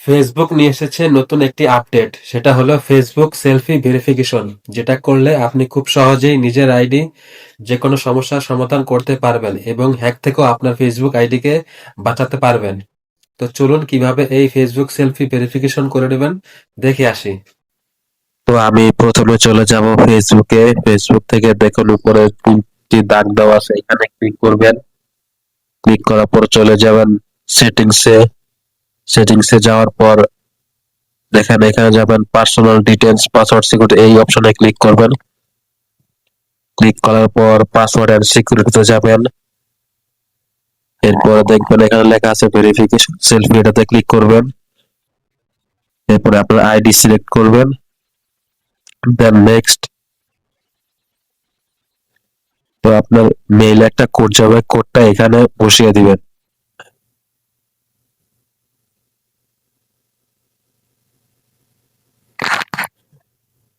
Facebook নিয়ে এসেছে নতুন একটি আপডেট, সেটা হলো ফেসবুক সেলফি ভেরিফিকেশন, যেটা করলে আপনি খুব সহজেই নিজের আইডি যে কোনো সমস্যার সমাধান করতে পারবেন এবং হ্যাক থেকেও আপনার ফেসবুক আইডিকে বাঁচাতে পারবেন। তো চলুন কিভাবে এই ফেসবুক সেলফি ভেরিফিকেশন করে নেবেন দেখে আসি। তো আমি প্রথমে চলে যাব ফেসবুকে। ফেসবুক থেকে দেখুন উপরে তিনটি দাগ দেওয়া আছে, এখানে ক্লিক করবেন। ক্লিক করার পর চলে যাবেন সেটিংসে। সেটিংসে যাওয়ার পর দেখেন এখানে যাবেন পার্সোনাল ডিটেলস, পাসওয়ার্ড সিকিউরিটি, এই অপশনে ক্লিক করবেন। ক্লিক করার পর পাসওয়ার্ড এন্ড সিকিউরিটিতে যাবেন। এরপর দেখবেন এখানে লেখা আছে ভেরিফিকেশন সেলফি, এটাতে ক্লিক করবেন। এরপরে আপনার আইডি সিলেক্ট করবেন, দেন নেক্সট। তো আপনার মেইলে একটা কোড যাবে, কোডটা এখানে বসিয়ে দিবেন।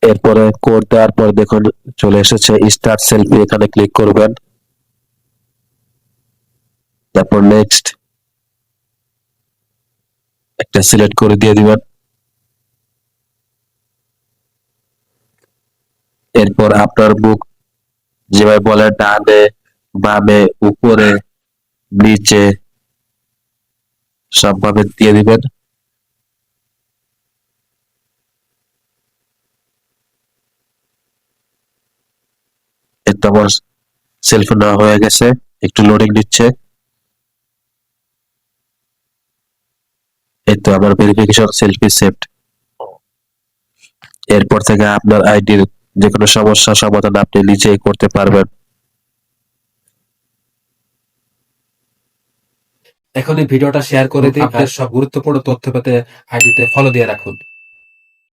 এরপরে কোড দেওয়ার পর দেখুন চলে এসেছে স্টার্ট সেলফি, এখানে ক্লিক করবেন। তারপর নেক্সট একটা সিলেক্ট করে দিয়ে দিবেন। এরপর আপনার মুখ যেভাবে বলে ডানে বামে উপরে নিচে সবভাবে দিয়ে দিবেন। এই তো আমার সেলফি নেওয়া হয়ে গেছে, একটু লোডিং দিচ্ছে। এই তো আমার ভেরিফিকেশন সেলফি সেভড। এরপর থেকে আপনার আইডির যে কোনো সমস্যা সমাধান আপনি নিজেই করতে পারবেন। এখন এই ভিডিওটা শেয়ার করে দিই, আপডেট সব গুরুত্বপূর্ণ তথ্য পেতে আইডিতে ফলো দিয়ে রাখুন।